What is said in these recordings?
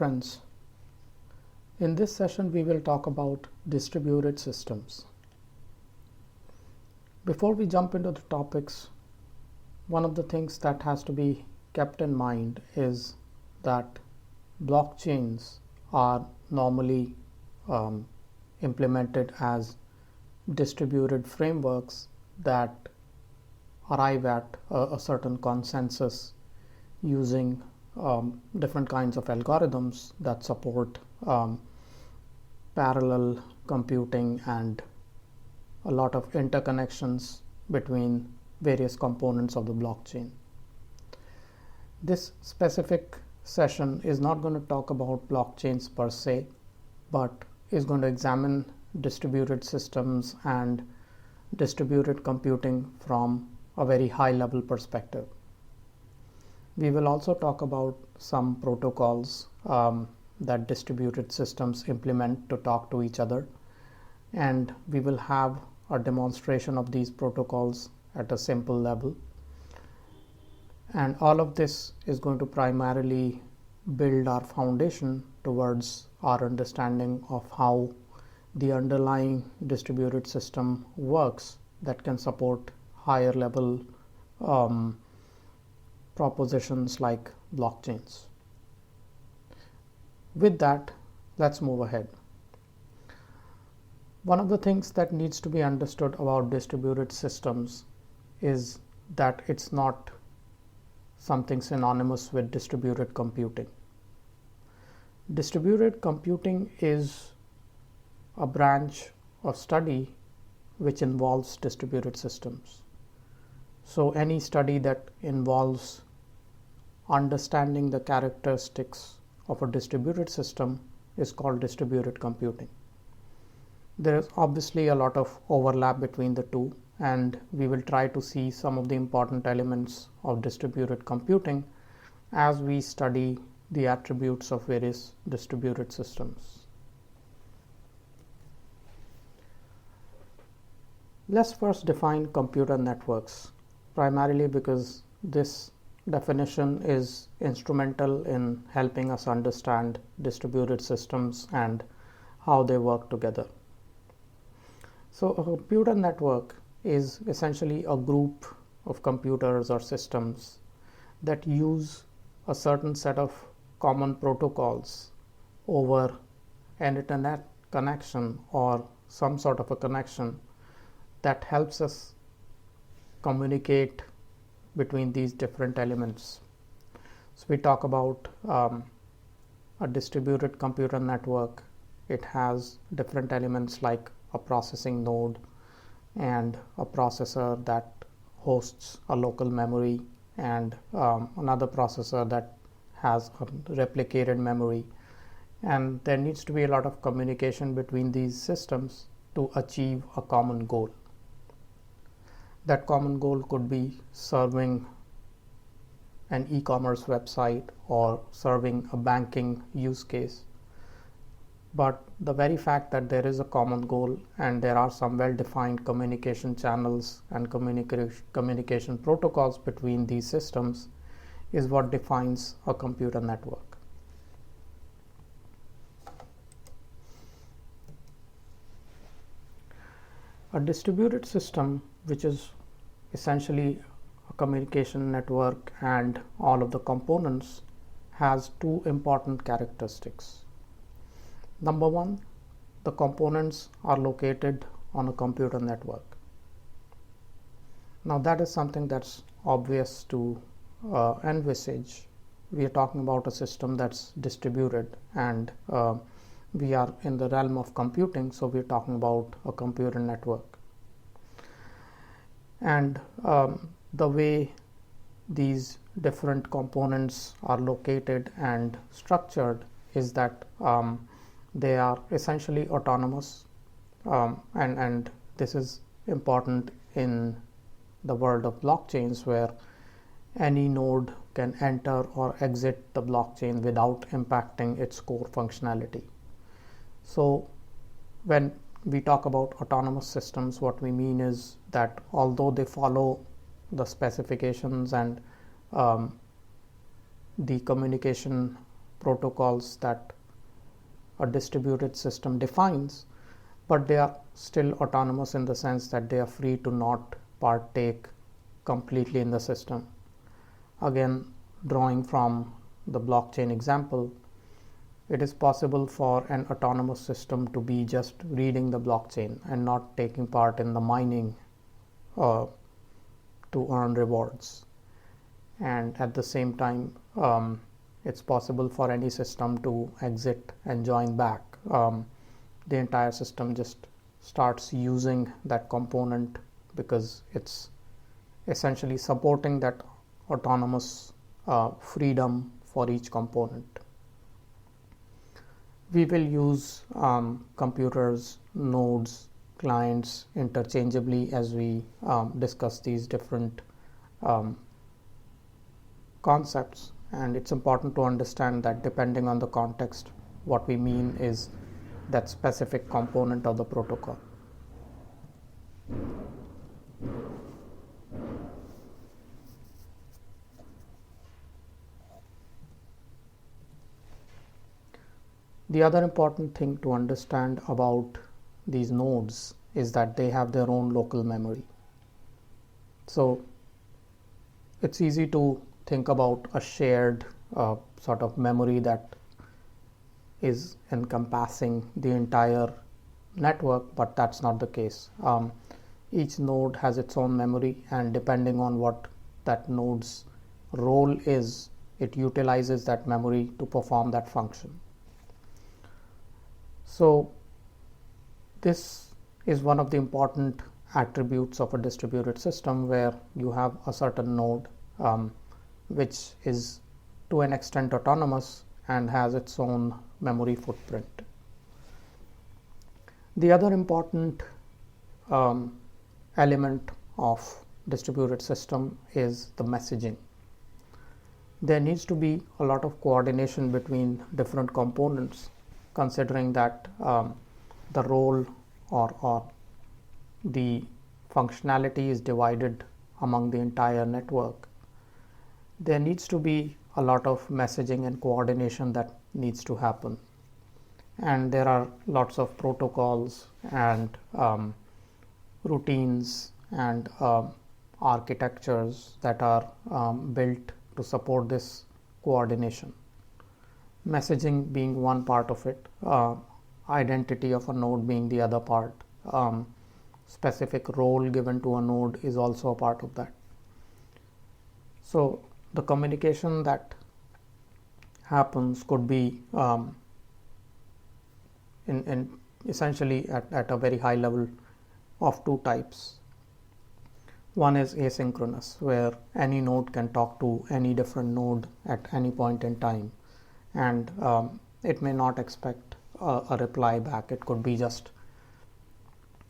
friends, in this session we will talk about distributed systems. Before we jump into the topics, one of the things that has to be kept in mind is that blockchains are normally implemented as distributed frameworks that arrive at a certain consensus using different kinds of algorithms that support parallel computing and a lot of interconnections between various components of the blockchain. This specific session is not going to talk about blockchains per se, but is going to examine distributed systems and distributed computing from a very high level perspective. We will also talk about some protocols that distributed systems implement to talk to each other, and we will have a demonstration of these protocols at a simple level. And all of this is going to primarily build our foundation towards our understanding of how the underlying distributed system works that can support higher level propositions like blockchains. With that, let's move ahead. One of the things that needs to be understood about distributed systems is that it's not something synonymous with distributed computing. Distributed computing is a branch of study which involves distributed systems. So any study that involves understanding the characteristics of a distributed system is called distributed computing. There is obviously a lot of overlap between the two, and we will try to see some of the important elements of distributed computing as we study the attributes of various distributed systems. Let's first define computer networks, primarily because this definition is instrumental in helping us understand distributed systems and how they work together. So a computer network is essentially a group of computers or systems that use a certain set of common protocols over an internet connection or some sort of a connection that helps us communicate between these different elements. So we talk about a distributed computer network. It has different elements like a processing node and a processor that hosts a local memory and another processor that has a replicated memory, and there needs to be a lot of communication between these systems to achieve a common goal. That common goal could be serving an e-commerce website or serving a banking use case. But the very fact that there is a common goal and there are some well-defined communication channels and communication protocols between these systems is what defines a computer network. A distributed system, which is essentially a communication network and all of the components, has two important characteristics. Number one, the components are located on a computer network. Now that is something that's obvious to envisage. We are talking about a system that's distributed, and we are in the realm of computing, so we're talking about a computer network. And the way these different components are located and structured is that they are essentially autonomous, and this is important in the world of blockchains, where any node can enter or exit the blockchain without impacting its core functionality. So when we talk about autonomous systems, what we mean is that although they follow the specifications and the communication protocols that a distributed system defines, but they are still autonomous in the sense that they are free to not partake completely in the system. Again, drawing from the blockchain example, it is possible for an autonomous system to be just reading the blockchain and not taking part in the mining to earn rewards. And at the same time, it's possible for any system to exit and join back. The entire system just starts using that component because it's essentially supporting that autonomous freedom for each component. We will use computers, nodes, clients interchangeably as we discuss these different concepts, and it's important to understand that depending on the context, what we mean is that specific component of the protocol. The other important thing to understand about these nodes is that they have their own local memory. So it's easy to think about a shared sort of memory that is encompassing the entire network, but that's not the case. Each node has its own memory, and depending on what that node's role is, it utilizes that memory to perform that function. So this is one of the important attributes of a distributed system, where you have a certain node which is to an extent autonomous and has its own memory footprint. The other important element of distributed system is the messaging. There needs to be a lot of coordination between different components, considering that the role or the functionality is divided among the entire network. There needs to be a lot of messaging and coordination that needs to happen, and there are lots of protocols and routines and architectures that are built to support this coordination. Messaging being one part of it, identity of a node being the other part, specific role given to a node is also a part of that. So the communication that happens could be in essentially at a very high level of two types. One is asynchronous, where any node can talk to any different node at any point in time, and it may not expect a reply back. It could be just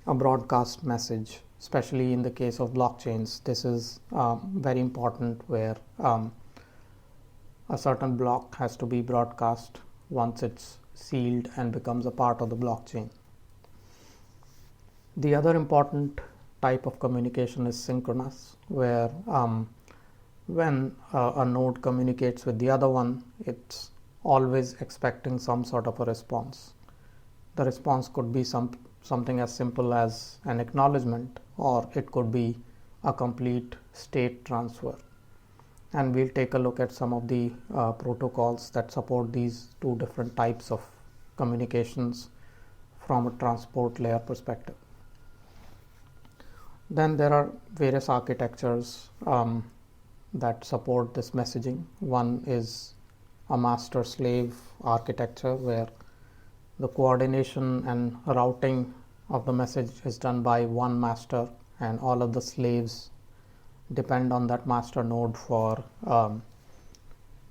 a broadcast message. Especially in the case of blockchains, this is very important, where a certain block has to be broadcast once it's sealed and becomes a part of the blockchain. The other important type of communication is synchronous, where when a node communicates with the other one, it's always expecting some sort of a response. The response could be something as simple as an acknowledgement, or it could be a complete state transfer. And we'll take a look at some of the protocols that support these two different types of communications from a transport layer perspective. Then there are various architectures that support this messaging. One is a master-slave architecture, where the coordination and routing of the message is done by one master, and all of the slaves depend on that master node for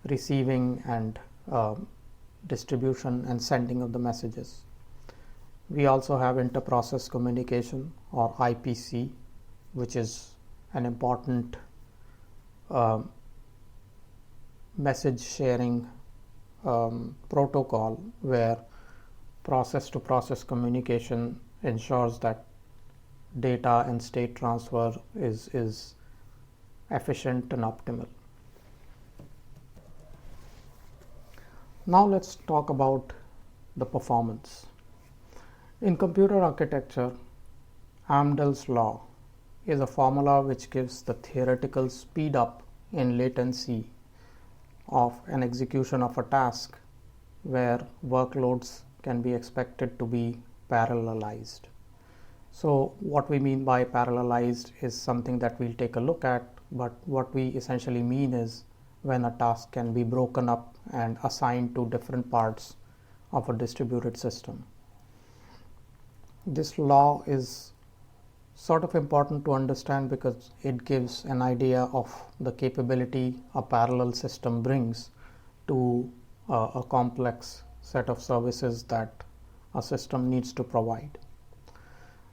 receiving and distribution and sending of the messages. We also have inter-process communication, or IPC, which is an important message sharing protocol, where process to process communication ensures that data and state transfer is efficient and optimal. Now let's talk about the performance. In computer architecture, Amdahl's law is a formula which gives the theoretical speed up in latency of an execution of a task where workloads can be expected to be parallelized. So what we mean by parallelized is something that we'll take a look at, but what we essentially mean is when a task can be broken up and assigned to different parts of a distributed system. This law is sort of important to understand because it gives an idea of the capability a parallel system brings to a complex set of services that a system needs to provide.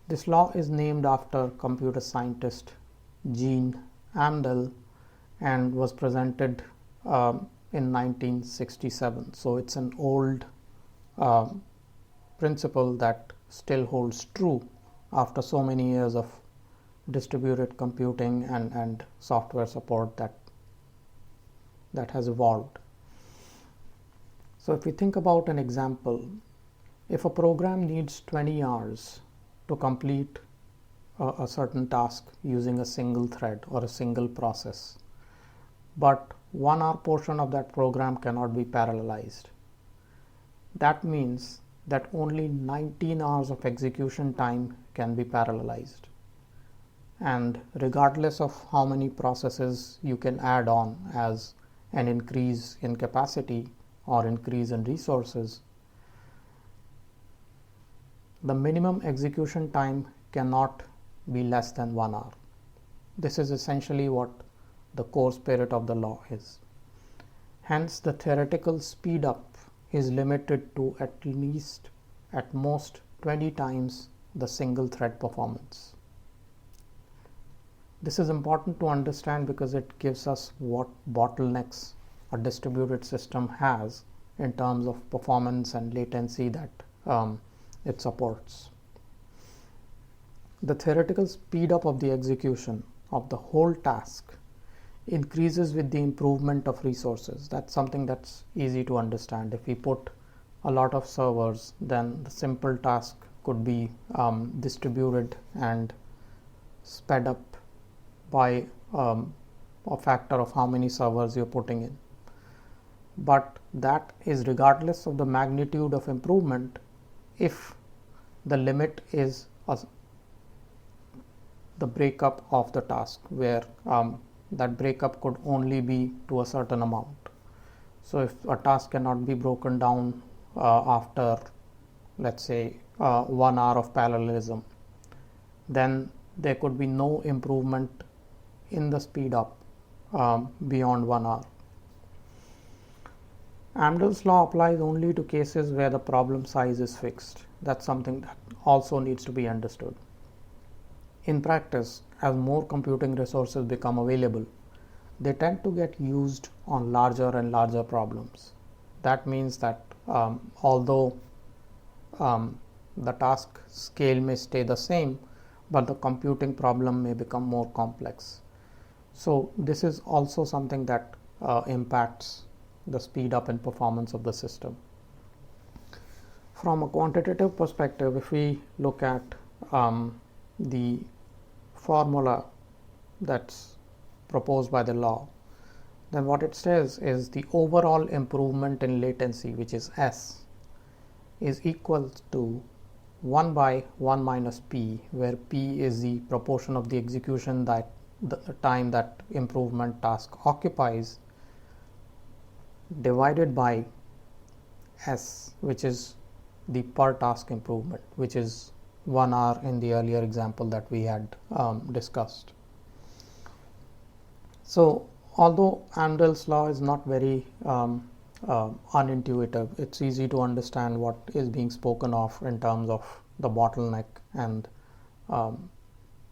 This law is named after computer scientist Gene Amdahl and was presented in 1967. So it's an old principle that still holds true after so many years of distributed computing and software support that has evolved. So if we think about an example, if a program needs 20 hours to complete a certain task using a single thread or a single process, but 1 hour portion of that program cannot be parallelized. That means that only 19 hours of execution time can be parallelized. And regardless of how many processes you can add on as an increase in capacity or increase in resources, the minimum execution time cannot be less than 1 hour. This is essentially what the core spirit of the law is. Hence, the theoretical speed up is limited to at most 20 times the single thread performance. This is important to understand because it gives us what bottlenecks a distributed system has in terms of performance and latency that it supports. The theoretical speed up of the execution of the whole task increases with the improvement of resources. That's something that's easy to understand. If we put a lot of servers, then the simple task could be distributed and sped up by a factor of how many servers you're putting in. But that is regardless of the magnitude of improvement if the limit is the breakup of the task, where that breakup could only be to a certain amount. So if a task cannot be broken down after, let's say, 1 hour of parallelism, then there could be no improvement in the speed up beyond 1 hour. Amdahl's law applies only to cases where the problem size is fixed. That's something that also needs to be understood. In practice, as more computing resources become available, they tend to get used on larger and larger problems. That means that although the task scale may stay the same, but the computing problem may become more complex. So this is also something that impacts the speed up and performance of the system. From a quantitative perspective, if we look at the formula that's proposed by the law, then what it says is the overall improvement in latency, which is S, is equal to 1 by 1 minus P, where P is the proportion of the execution that the time that improvement task occupies, divided by S, which is the per task improvement, which is 1 hour in the earlier example that we had discussed. So although Amdahl's law is not very unintuitive, it's easy to understand what is being spoken of in terms of the bottleneck and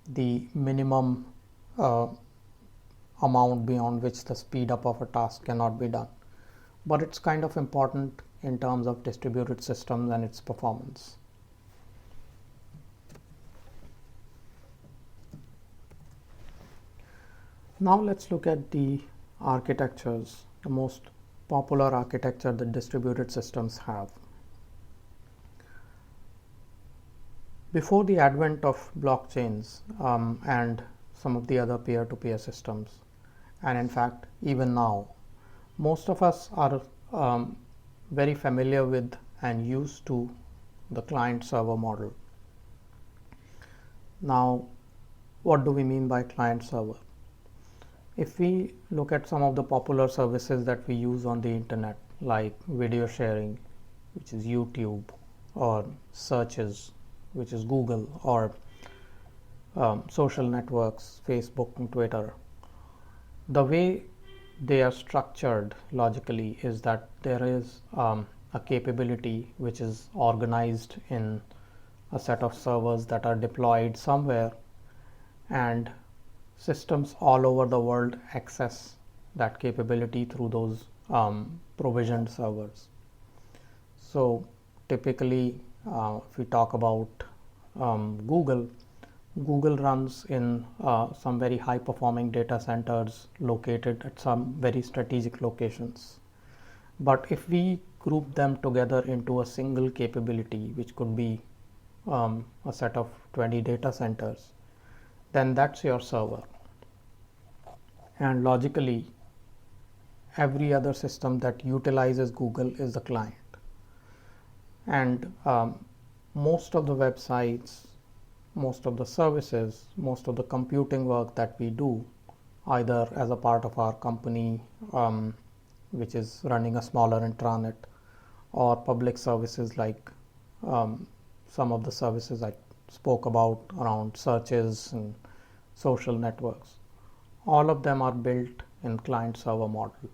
the minimum amount beyond which the speed up of a task cannot be done. But it's kind of important in terms of distributed systems and its performance. Now let's look at the architectures, the most popular architecture that distributed systems have. Before the advent of blockchains and some of the other peer-to-peer systems, and in fact even now, most of us are very familiar with and used to the client-server model. Now, what do we mean by client-server? If we look at some of the popular services that we use on the internet, like video sharing, which is YouTube, or searches, which is Google, or social networks, Facebook and Twitter, the way they are structured logically is that there is a capability which is organized in a set of servers that are deployed somewhere, and systems all over the world access that capability through those provisioned servers. So typically, if we talk about Google runs in some very high performing data centers located at some very strategic locations. But if we group them together into a single capability, which could be a set of 20 data centers, then that's your server. And logically, every other system that utilizes Google is the client. And most of the websites, most of the services, most of the computing work that we do, either as a part of our company, which is running a smaller intranet, or public services like some of the services I spoke about around searches and social networks, all of them are built in client-server model.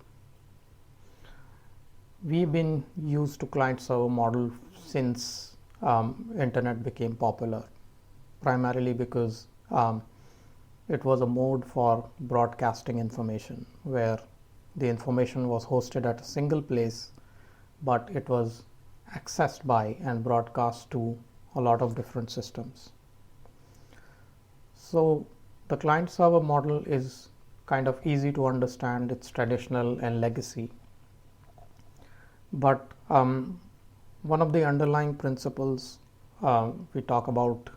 We've been used to client-server model since internet became popular, primarily because it was a mode for broadcasting information, where the information was hosted at a single place, but it was accessed by and broadcast to a lot of different systems. So the client-server model is kind of easy to understand. It's traditional and legacy. But one of the underlying principles we talk about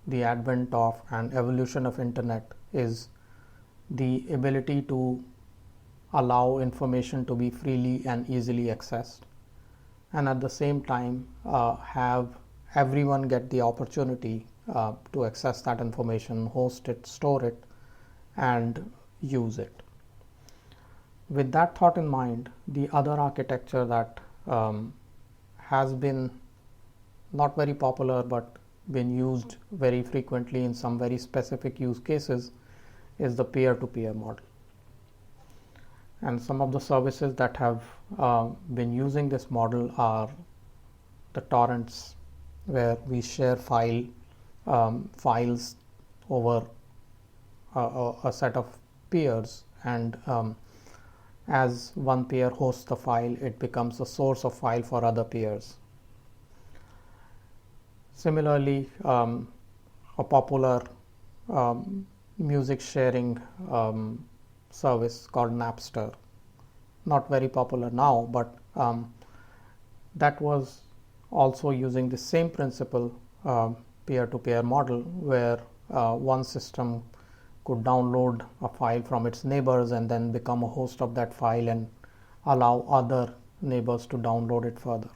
the advent of and evolution of internet is the ability to allow information to be freely and easily accessed, and at the same time have everyone get the opportunity to access that information, host it, store it, and use it. With that thought in mind, the other architecture that has been not very popular but been used very frequently in some very specific use cases is the peer-to-peer model. And some of the services that have been using this model are the torrents, where we share files over a set of peers, and as one peer hosts the file, it becomes a source of file for other peers. Similarly, a popular music sharing service called Napster, not very popular now, but that was also using the same principle, peer-to-peer model, where one system could download a file from its neighbors and then become a host of that file and allow other neighbors to download it further.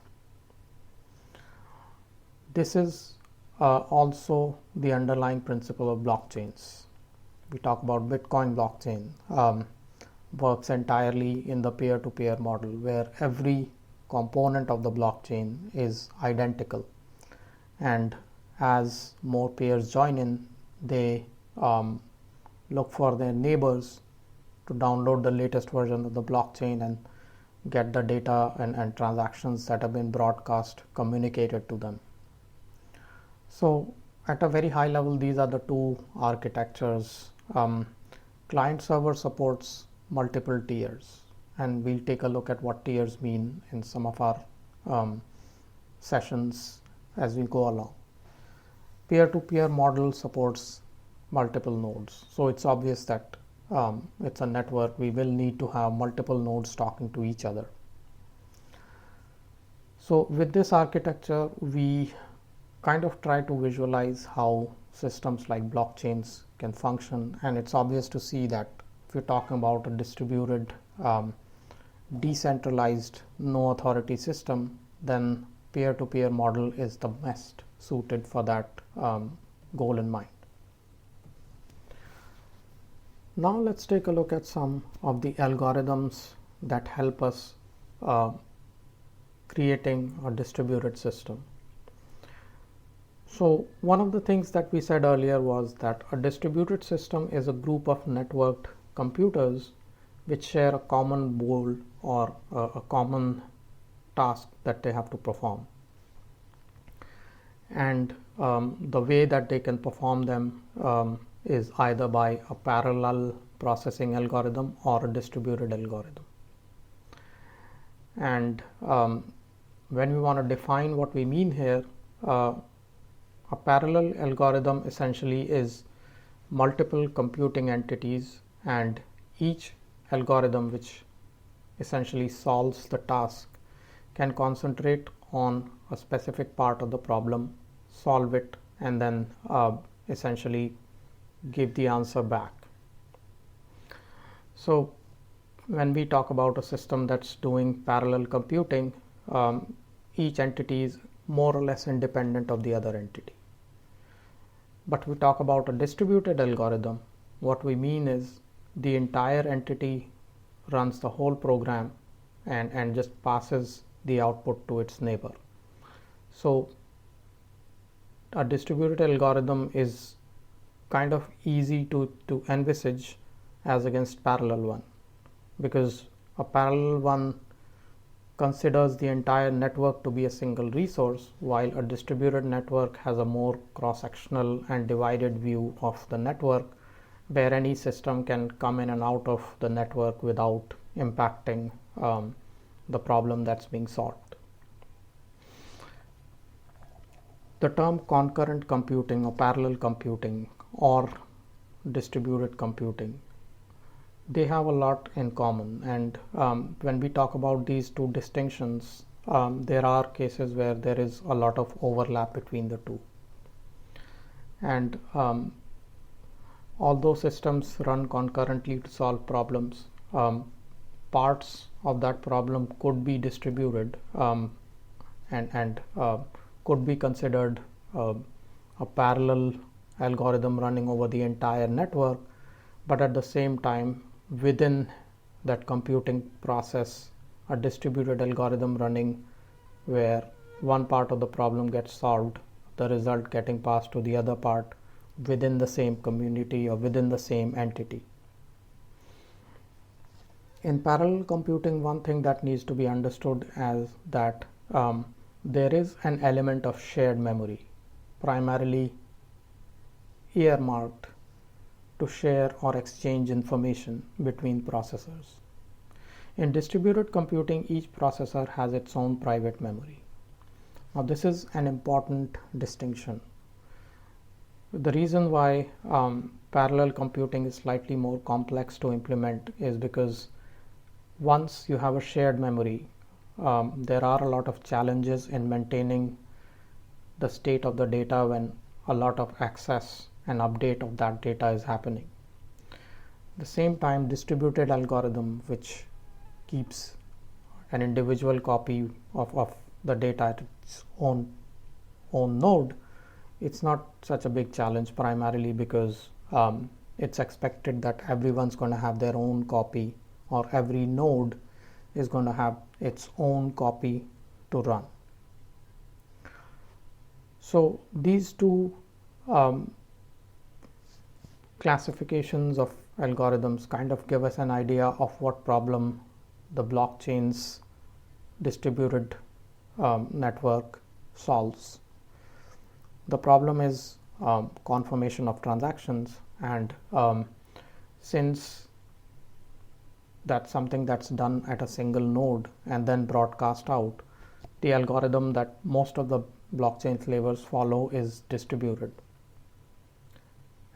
This is also the underlying principle of blockchains. We talk about Bitcoin blockchain, works entirely in the peer-to-peer model, where every component of the blockchain is identical, and as more peers join in, they look for their neighbors to download the latest version of the blockchain and get the data and transactions that have been broadcast communicated to them. So at a very high level, these are the two architectures. Client server supports multiple tiers, and we'll take a look at what tiers mean in some of our sessions as we go along. Peer-to-peer model supports multiple nodes, so it's obvious that it's a network. We will need to have multiple nodes talking to each other. So with this architecture, we kind of try to visualize how systems like blockchains can function, and it's obvious to see that if you're talking about a distributed, decentralized, no authority system, then peer-to-peer model is the best suited for that goal in mind. Now let's take a look at some of the algorithms that help us creating a distributed system. So one of the things that we said earlier was that a distributed system is a group of networked computers which share a common goal or a common task that they have to perform. And the way that they can perform them is either by a parallel processing algorithm or a distributed algorithm. And when we want to define what we mean here, a parallel algorithm essentially is multiple computing entities, and each algorithm which essentially solves the task can concentrate on a specific part of the problem, solve it, and then essentially give the answer back. So when we talk about a system that's doing parallel computing, each entity is more or less independent of the other entity. But we talk about a distributed algorithm, what we mean is the entire entity runs the whole program and just passes the output to its neighbor. So a distributed algorithm is kind of easy to envisage as against parallel one, because a parallel one considers the entire network to be a single resource, while a distributed network has a more cross-sectional and divided view of the network, where any system can come in and out of the network without impacting the problem that's being solved. The term concurrent computing or parallel computing or distributed computing, they have a lot in common, and when we talk about these two distinctions, there are cases where there is a lot of overlap between the two. And although systems run concurrently to solve problems, parts of that problem could be distributed and could be considered a parallel algorithm running over the entire network, but at the same time within that computing process, a distributed algorithm running where one part of the problem gets solved, the result getting passed to the other part within the same community or within the same entity. In parallel computing, one thing that needs to be understood as that there is an element of shared memory, primarily earmarked to share or exchange information between processors. In distributed computing, each processor has its own private memory. Now, this is an important distinction. The reason why parallel computing is slightly more complex to implement is because once you have a shared memory, there are a lot of challenges in maintaining the state of the data when a lot of access and update of that data is happening. At the same time, distributed algorithm, which keeps an individual copy of the data at its own node, it's not such a big challenge, primarily because it's expected that everyone's going to have their own copy, or every node is going to have its own copy to run. So these two classifications of algorithms kind of give us an idea of what problem the blockchain's distributed network solves. The problem is confirmation of transactions, and since that's something that's done at a single node and then broadcast out, the algorithm that most of the blockchain flavors follow is distributed.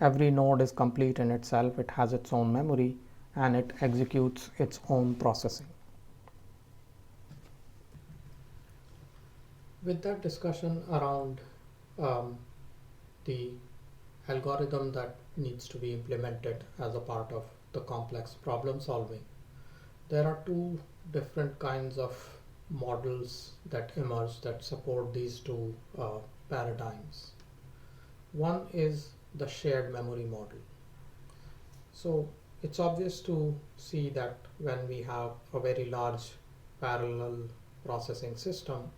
Every node is complete in itself, it has its own memory, and it executes its own processing. With that discussion around um, the algorithm that needs to be implemented as a part of the complex problem solving, there are two different kinds of models that emerge that support these two paradigms. One is the shared memory model. So it's obvious to see that when we have a very large parallel processing system,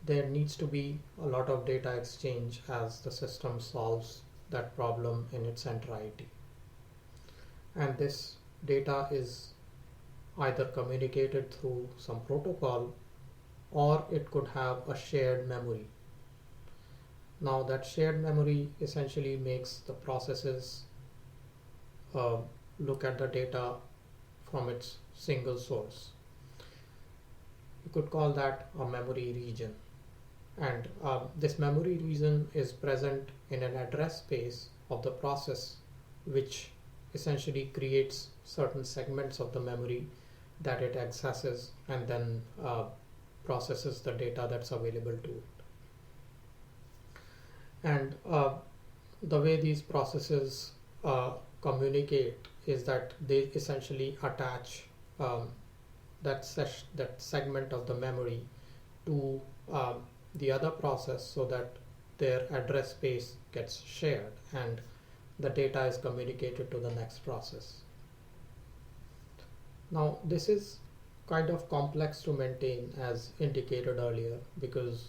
there needs to be a lot of data exchange as the system solves that problem in its entirety. And this data is either communicated through some protocol or it could have a shared memory. Now that shared memory essentially makes the processes uh, look at the data from its single source. You could call that a memory region. And this memory region is present in an address space of the process, which essentially creates certain segments of the memory that it accesses and then processes the data that's available to it. And the way these processes communicate is that they essentially attach that segment of the memory to the other process so that their address space gets shared and the data is communicated to the next process. Now this is kind of complex to maintain as indicated earlier because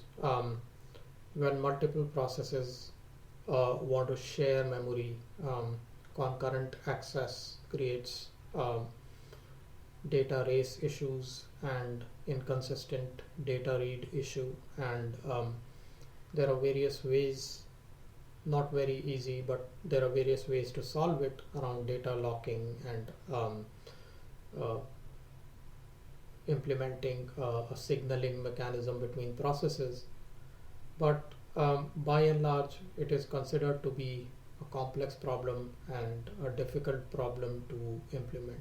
when multiple processes want to share memory, concurrent access creates data race issues and inconsistent data read issue, and there are various ways, not very easy, but there are various ways to solve it around data locking and implementing a signaling mechanism between processes. But by and large, it is considered to be a complex problem and a difficult problem to implement.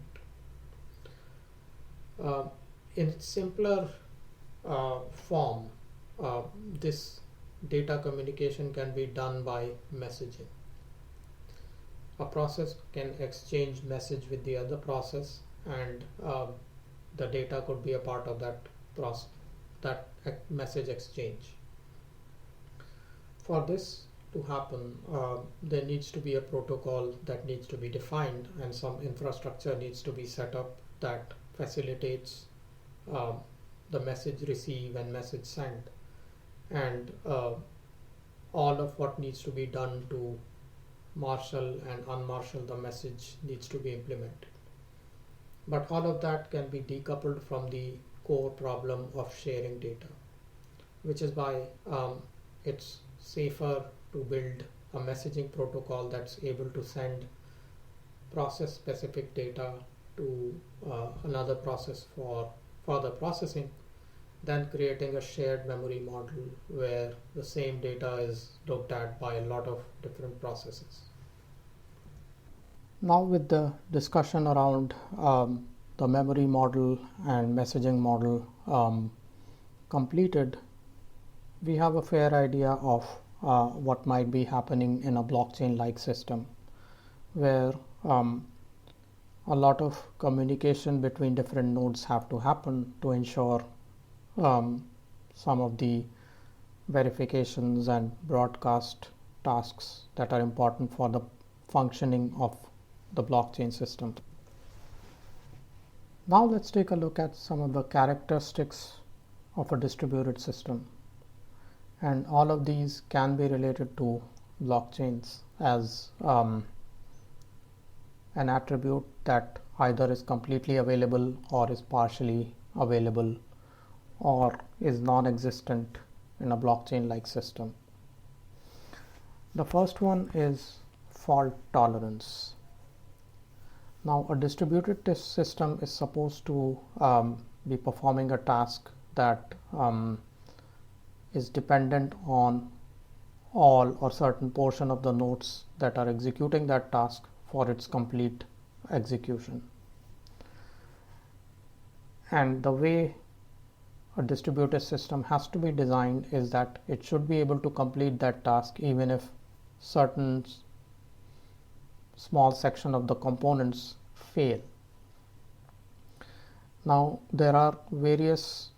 In simpler form, this data communication can be done by messaging. A process can exchange message with the other process, and the data could be a part of that message exchange. For this to happen, there needs to be a protocol that needs to be defined, and some infrastructure needs to be set up that facilitates the message receive and message send, and all of what needs to be done to marshal and unmarshal the message needs to be implemented. But all of that can be decoupled from the core problem of sharing data, which is why it's safer to build a messaging protocol that's able to send process specific data to another process for further processing than creating a shared memory model where the same data is looked at by a lot of different processes. Now with the discussion around the memory model and messaging model completed, we have a fair idea of what might be happening in a blockchain-like system where a lot of communication between different nodes have to happen to ensure some of the verifications and broadcast tasks that are important for the functioning of the blockchain system. Now let's take a look at some of the characteristics of a distributed system, and all of these can be related to blockchains as an attribute that either is completely available or is partially available or is non-existent in a blockchain-like system. The first one is fault tolerance. Now, a distributed system is supposed to be performing a task that is dependent on all or certain portion of the nodes that are executing that task for its complete execution. And the way a distributed system has to be designed is that it should be able to complete that task even if certain small section of the components fail. Now there are various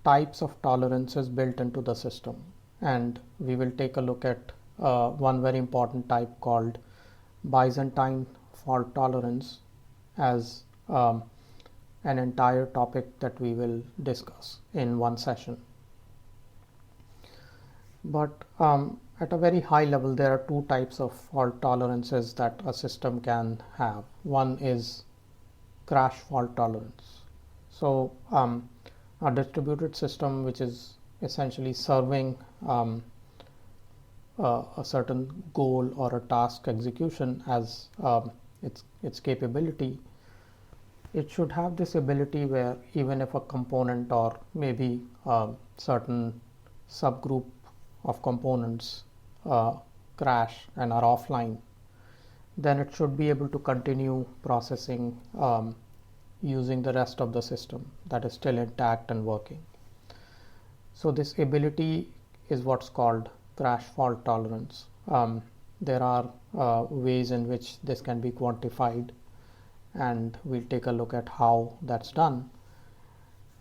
types of tolerances built into the system, and we will take a look at one very important type called Byzantine fault tolerance as an entire topic that we will discuss in one session. But at a very high level, there are two types of fault tolerances that a system can have. One is crash fault tolerance. So a distributed system which is essentially serving a certain goal or a task execution as its capability, it should have this ability where even if a component or maybe a certain subgroup of components crash and are offline, then it should be able to continue processing using the rest of the system that is still intact and working. So this ability is what's called crash fault tolerance. There are ways in which this can be quantified, and we'll take a look at how that's done.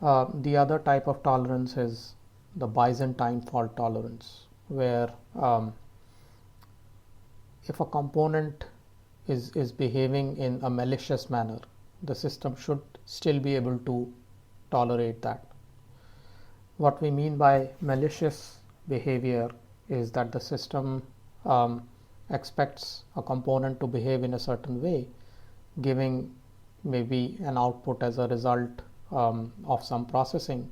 The other type of tolerance is the Byzantine fault tolerance, where if a component is behaving in a malicious manner, the system should still be able to tolerate that. What we mean by malicious behavior is that the system expects a component to behave in a certain way, giving maybe an output as a result of some processing,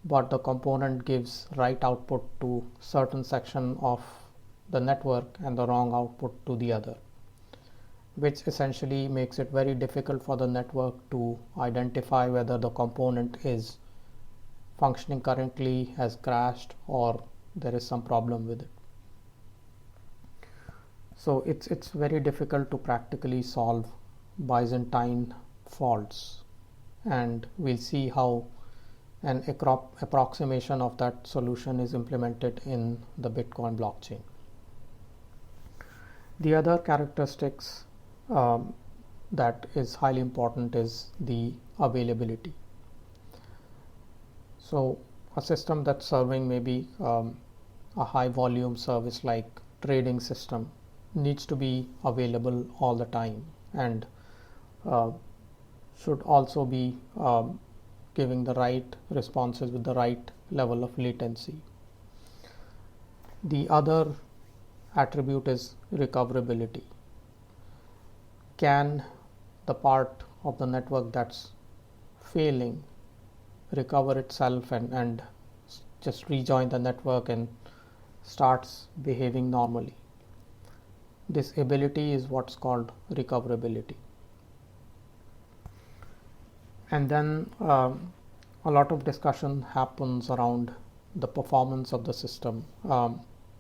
but the component gives right output to certain section of the network and the wrong output to the other, which essentially makes it very difficult for the network to identify whether the component is functioning correctly, has crashed, or there is some problem with it. So it's very difficult to practically solve Byzantine faults, and we'll see how an approximation of that solution is implemented in the Bitcoin blockchain. The other characteristics that is highly important is the availability. So a system that's serving maybe a high volume service like trading system needs to be available all the time, and should also be giving the right responses with the right level of latency. The other attribute is recoverability. Can the part of the network that's failing recover itself and just rejoin the network and starts behaving normally? This ability is what's called recoverability. And then a lot of discussion happens around the performance of the system.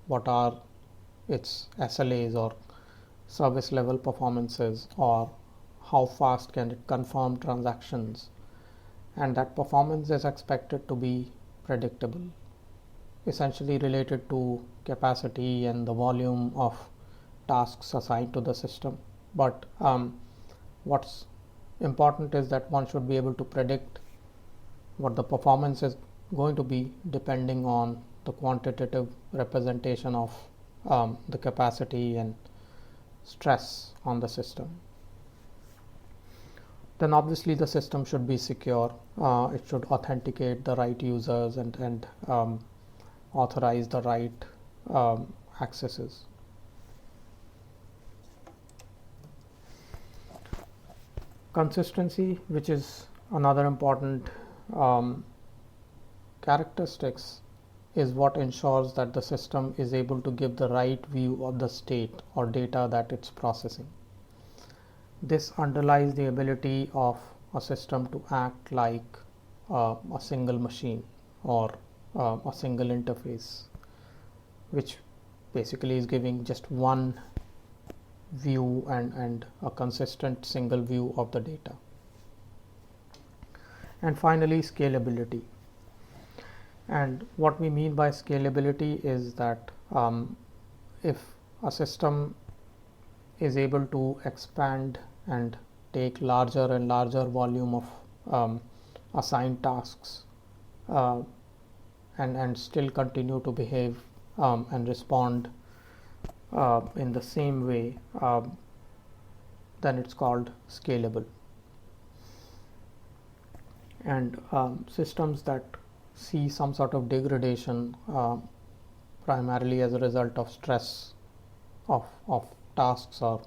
What are its SLAs or service level performances, or how fast can it confirm transactions, and that performance is expected to be predictable, essentially related to capacity and the volume of tasks assigned to the system. But what's important is that one should be able to predict what the performance is going to be depending on the quantitative representation of the capacity and stress on the system. Then obviously the system should be secure. It should authenticate the right users and authorize the right accesses. Consistency, which is another important characteristics, is what ensures that the system is able to give the right view of the state or data that it's processing. This underlies the ability of a system to act like a single machine or a single interface, which basically is giving just one view and a consistent single view of the data. And finally, scalability. And what we mean by scalability is that if a system is able to expand and take larger and larger volume of assigned tasks uh, and still continue to behave and respond in the same way, then it's called scalable. And systems that see some sort of degradation primarily as a result of stress of tasks or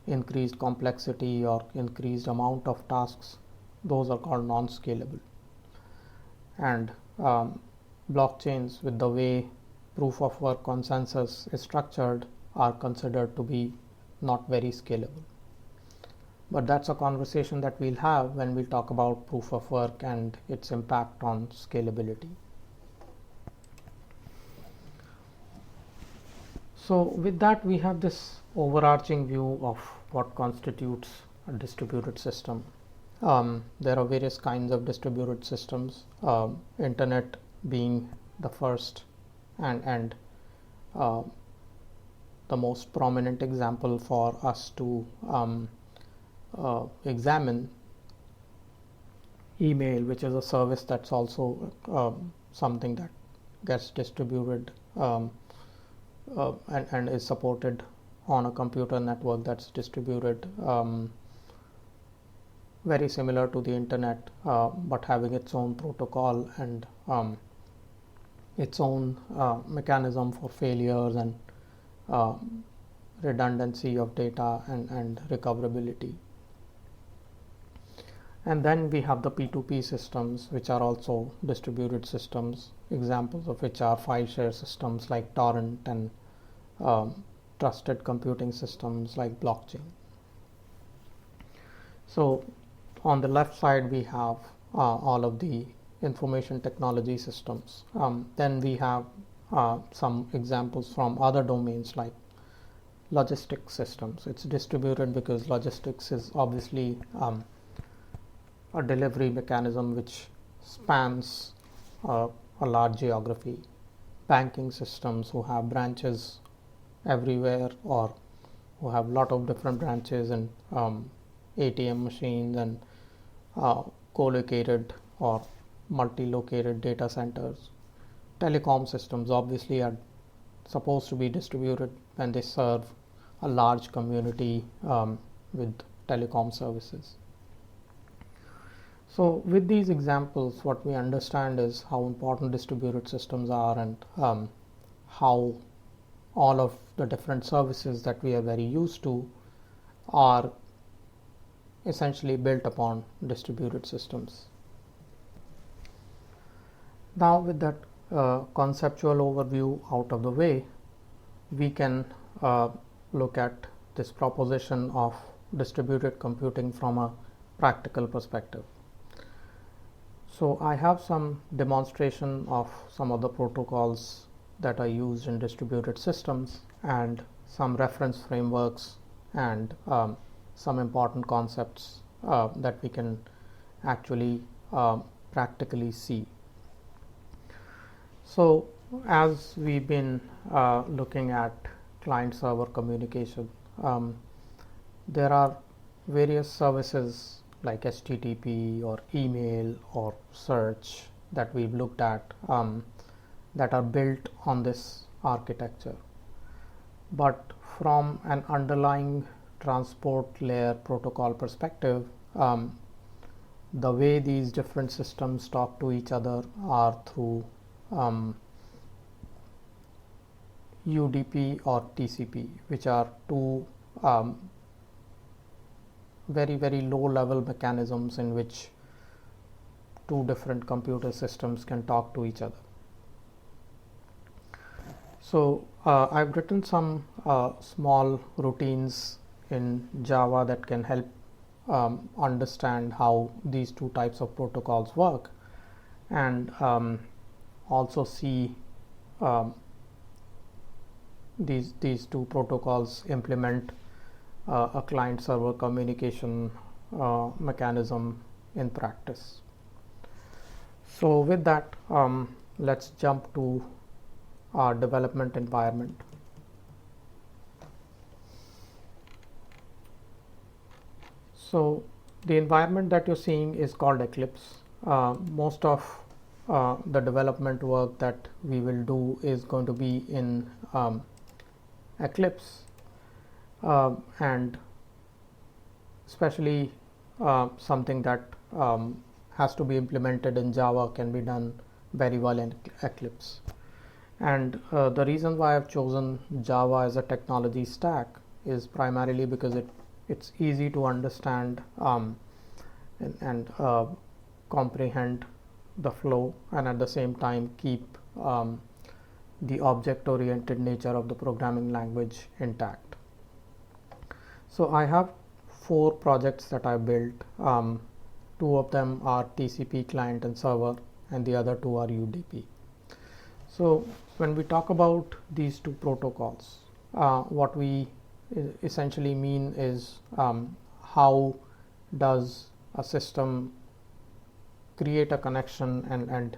increased complexity or increased amount of tasks, those are called non-scalable. And blockchains, with the way proof of work consensus is structured, are considered to be not very scalable. But that's a conversation that we'll have when we talk about proof of work and its impact on scalability. So with that, we have this overarching view of what constitutes a distributed system. There are various kinds of distributed systems, internet being the first and the most prominent example for us to examine. Email, which is a service that's also something that gets distributed and is supported on a computer network that's distributed, very similar to the internet, but having its own protocol and its own mechanism for failures and redundancy of data and recoverability. And then we have the P2P systems, which are also distributed systems, examples of which are file share systems like torrent and trusted computing systems like blockchain. So on the left side, we have all of the information technology systems. Then we have some examples from other domains like logistics systems. It's distributed because logistics is obviously a delivery mechanism which spans a large geography. Banking systems, who have branches everywhere or who have a lot of different branches and ATM machines and co-located or multi-located data centers. Telecom systems obviously are supposed to be distributed when they serve a large community with telecom services. So with these examples, what we understand is how important distributed systems are and how all of the different services that we are very used to are essentially built upon distributed systems. Now with that conceptual overview out of the way, we can look at this proposition of distributed computing from a practical perspective. So I have some demonstration of some of the protocols that are used in distributed systems and some reference frameworks and some important concepts that we can actually practically see. So as we've been looking at client-server communication, there are various services like HTTP or email or search that we've looked at that are built on this architecture. But from an underlying transport layer protocol perspective, the way these different systems talk to each other are through UDP or TCP, which are two very, very low level mechanisms in which two different computer systems can talk to each other. So I've written some small routines in Java that can help understand how these two types of protocols work and also see these two protocols implement a client-server communication mechanism in practice. So with that, let's jump to our development environment. So the environment that you're seeing is called Eclipse. Most of the development work that we will do is going to be in Eclipse, and especially something that has to be implemented in Java can be done very well in Eclipse. And the reason why I've chosen Java as a technology stack is primarily because it's easy to understand and comprehend the flow, and at the same time keep the object-oriented nature of the programming language intact. So I have 4 projects that I built. 2 of them are TCP client and server, and the other 2 are UDP. So when we talk about these 2 protocols, what we essentially mean is how does a system create a connection and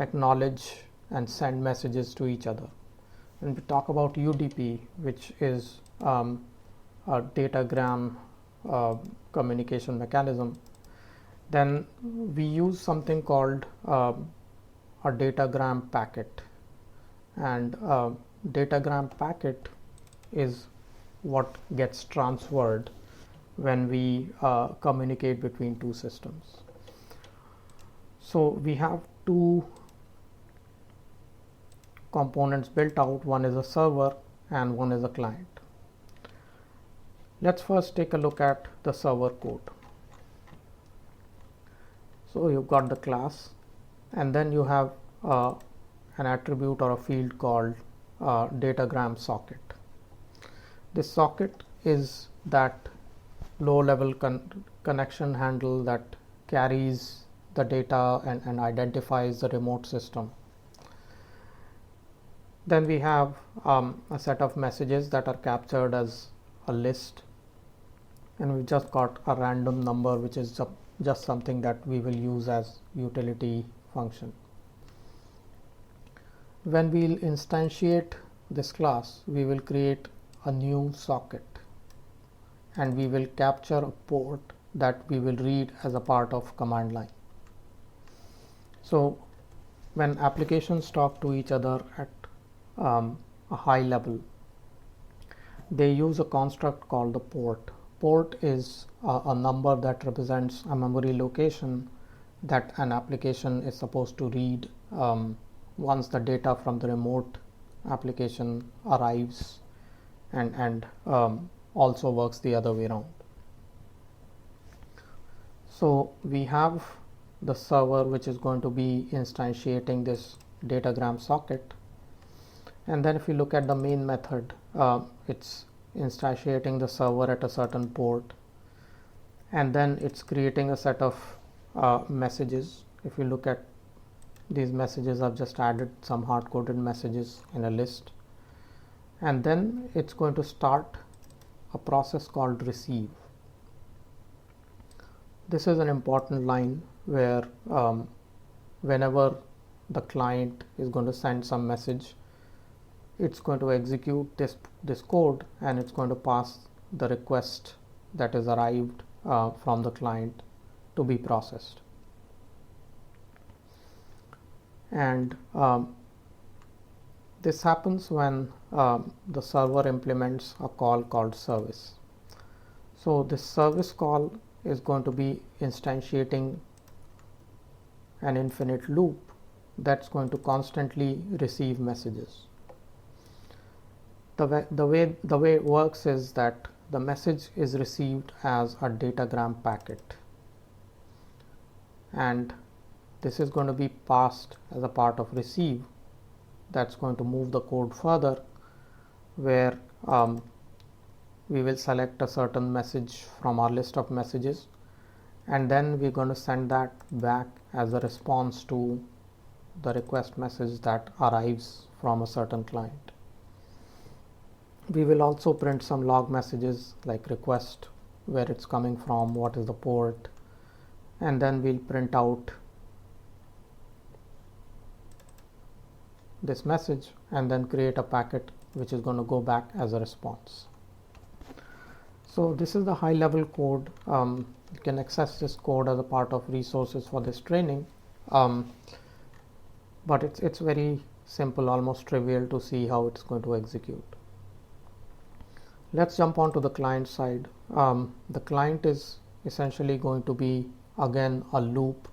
acknowledge and send messages to each other. When we talk about UDP, which is a datagram communication mechanism, then we use something called a datagram packet, and datagram packet is what gets transferred when we communicate between 2 systems. So we have 2 components built out. One is a server and one is a client. Let's first take a look at the server code. So you've got the class, and then you have an attribute or a field called datagram socket. This socket is that low-level connection handle that carries the data and identifies the remote system. Then we have a set of messages that are captured as a list, and we've just got a random number, which is just something that we will use as utility function. When we'll instantiate this class, we will create a new socket, and we will capture a port that we will read as a part of command line. So when applications talk to each other at a high level, they use a construct called the port. Port is a number that represents a memory location that an application is supposed to read once the data from the remote application arrives, and also works the other way around. So we have the server, which is going to be instantiating this datagram socket, and then if you look at the main method, it's instantiating the server at a certain port, and then it's creating a set of messages. If you look at these messages, I've just added some hard-coded messages in a list, and then it's going to start a process called receive. This is an important line where whenever the client is going to send some message, it's going to execute this code, and it's going to pass the request that is arrived from the client to be processed. And this happens when the server implements a call called service. So this service call is going to be instantiating an infinite loop that's going to constantly receive messages. The way it works is that the message is received as a datagram packet, and this is going to be passed as a part of receive. That's going to move the code further, where we will select a certain message from our list of messages, and then we're going to send that back as a response to the request message that arrives from a certain client. We will also print some log messages like request, where it's coming from, what is the port, and then we'll print out this message and then create a packet which is going to go back as a response. So this is the high level code. You can access this code as a part of resources for this training, but it's very simple, almost trivial to see how it's going to execute. Let's jump on to the client side. The client is essentially going to be again a loop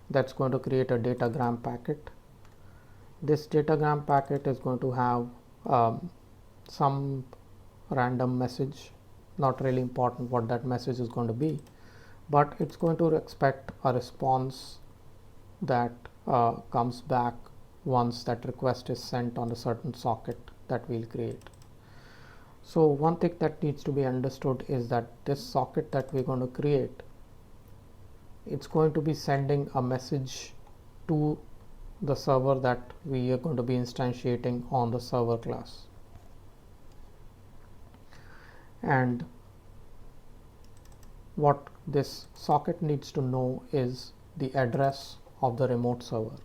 that's going to create a datagram packet. This datagram packet is going to have some random message, not really important what that message is going to be, but it's going to expect a response that comes back once that request is sent on a certain socket that we'll create. So one thing that needs to be understood is that this socket that we're going to create, it's going to be sending a message to the server that we are going to be instantiating on the server class. And what this socket needs to know is the address of the remote server,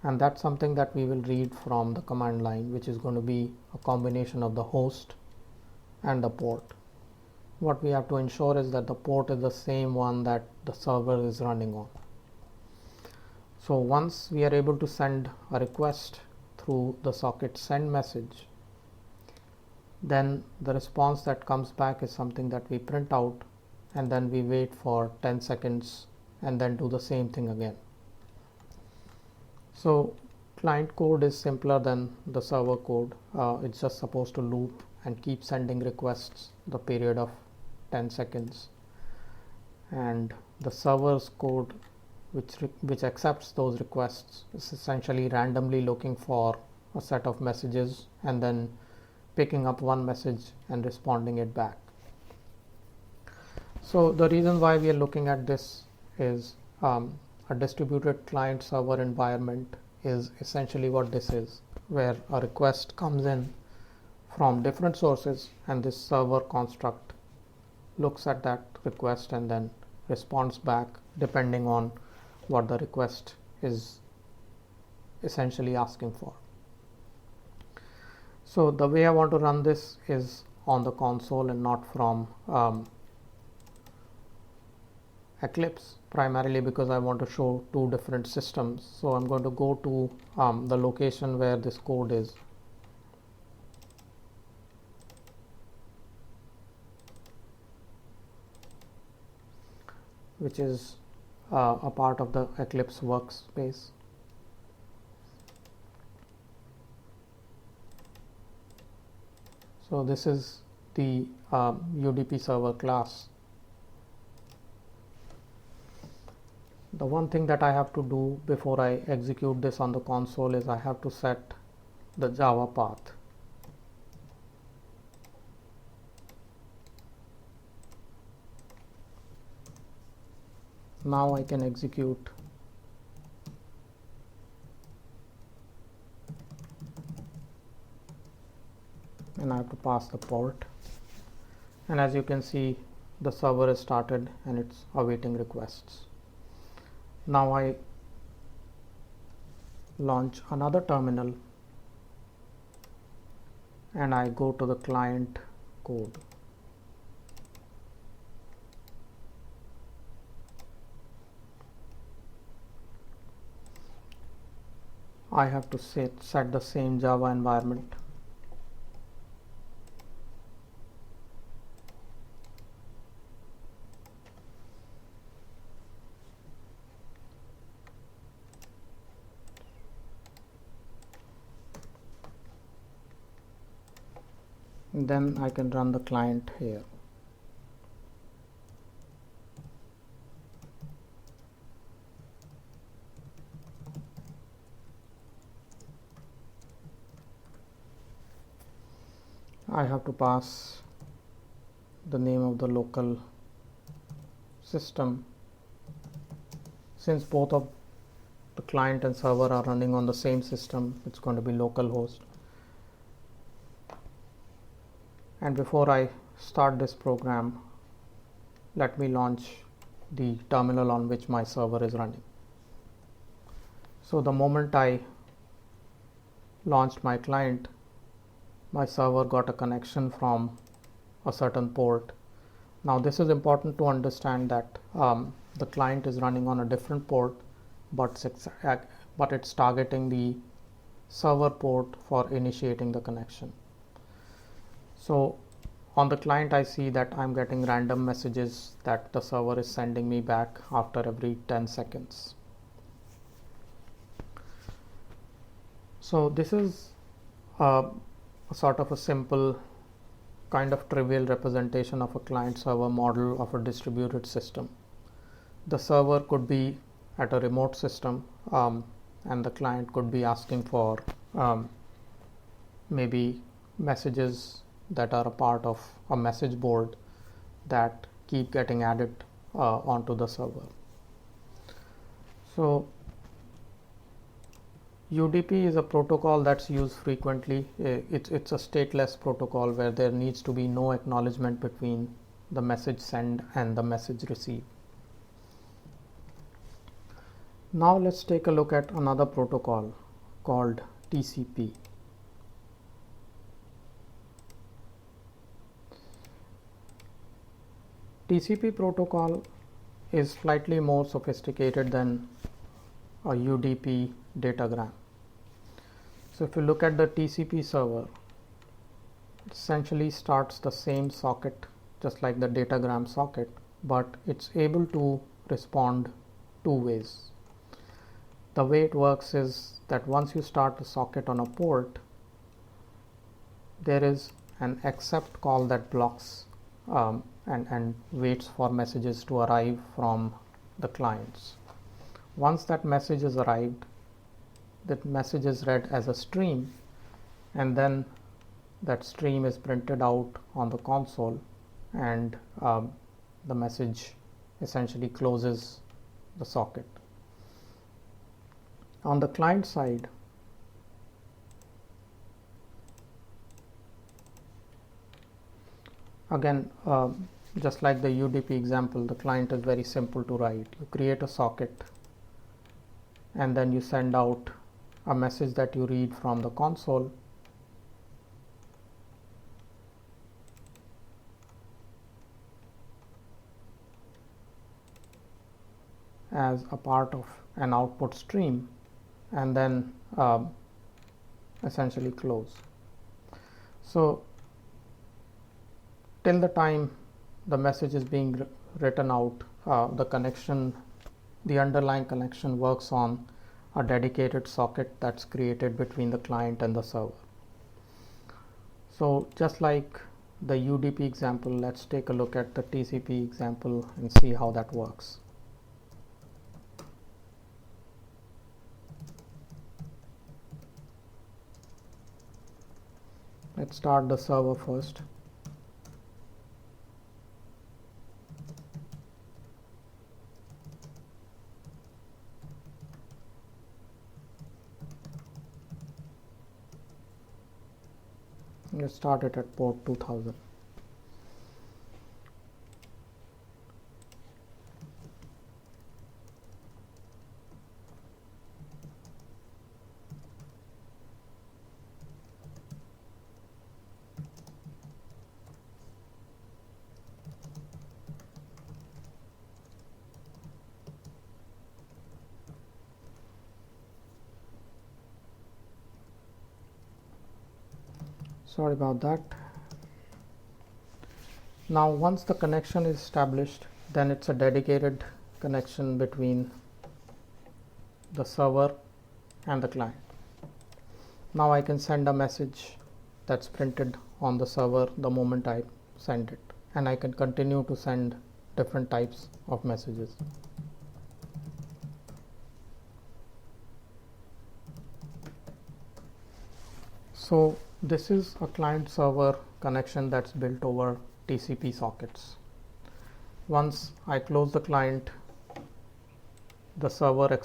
and that's something that we will read from the command line, which is going to be a combination of the host and the port. What we have to ensure is that the port is the same one that the server is running on. So once we are able to send a request through the socket send message, then the response that comes back is something that we print out, and then we wait for 10 seconds and then do the same thing again. So client code is simpler than the server code. It's just supposed to loop and keep sending requests the period of 10 seconds, and the server's code which accepts those requests is essentially randomly looking for a set of messages and then picking up one message and responding it back. So the reason why we are looking at this is a distributed client server environment is essentially what this is, where a request comes in from different sources and this server construct looks at that request and then responds back depending on what the request is essentially asking for. So the way I want to run this is on the console and not from Eclipse, primarily because I want to show two different systems. So I'm going to go to the location where this code is. Which is a part of the Eclipse workspace. So this is the UDP server class. The one thing that I have to do before I execute this on the console is I have to set the Java path. Now I can execute and I have to pass the port, and as you can see the server is started and it's awaiting requests. Now I launch another terminal and I go to the client code. I have to set the same Java environment. Then I can run the client here. I have to pass the name of the local system. Since both of the client and server are running on the same system, it's going to be localhost. And before I start this program, let me launch the terminal on which my server is running. So the moment I launched my client, my server got a connection from a certain port. Now this is important to understand that the client is running on a different port, but it's targeting the server port for initiating the connection. So on the client, I see that I'm getting random messages that the server is sending me back after every 10 seconds. So this is a sort of a simple kind of trivial representation of a client-server model of a distributed system. The server could be at a remote system, and the client could be asking for maybe messages that are a part of a message board that keep getting added onto the server. So UDP is a protocol that's used frequently. It's a stateless protocol where there needs to be no acknowledgement between the message send and the message receive. Now let's take a look at another protocol called TCP. TCP protocol is slightly more sophisticated than a UDP datagram. So if you look at the TCP server, it essentially starts the same socket just like the datagram socket, but it's able to respond two ways. The way it works is that once you start a socket on a port, there is an accept call that blocks and waits for messages to arrive from the clients. Once that message is arrived, that message is read as a stream, and then that stream is printed out on the console, and the message essentially closes the socket. On the client side, again, just like the UDP example, the client is very simple to write. You create a socket and then you send out a message that you read from the console, as a part of an output stream, and then essentially close. So till the time the message is being written out, the underlying connection works on a dedicated socket that's created between the client and the server. So just like the UDP example, let's take a look at the TCP example and see how that works. Let's start the server first. Let's start it at port 2000. Sorry about that. Now once the connection is established, then it's a dedicated connection between the server and the client. Now I can send a message that's printed on the server the moment I send it, and I can continue to send different types of messages. So this is a client server connection that's built over TCP sockets. Once I close the client, the server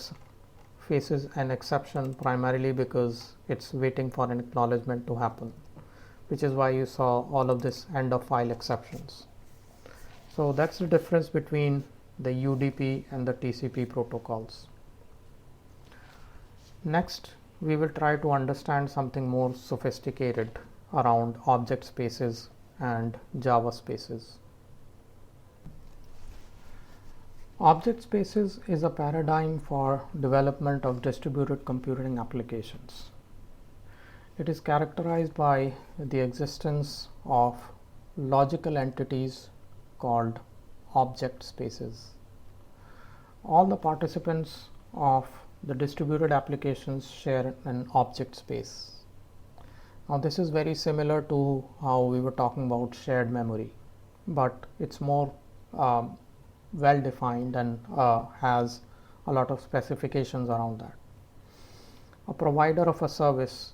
faces an exception, primarily because it's waiting for an acknowledgement to happen, which is why you saw all of this end of file exceptions. So that's the difference between the UDP and the TCP protocols. Next, we will try to understand something more sophisticated around object spaces and Java spaces. Object spaces is a paradigm for development of distributed computing applications. It is characterized by the existence of logical entities called object spaces. All the participants of the distributed applications share an object space. Now this is very similar to how we were talking about shared memory, but it's more well defined and has a lot of specifications around that. A provider of a service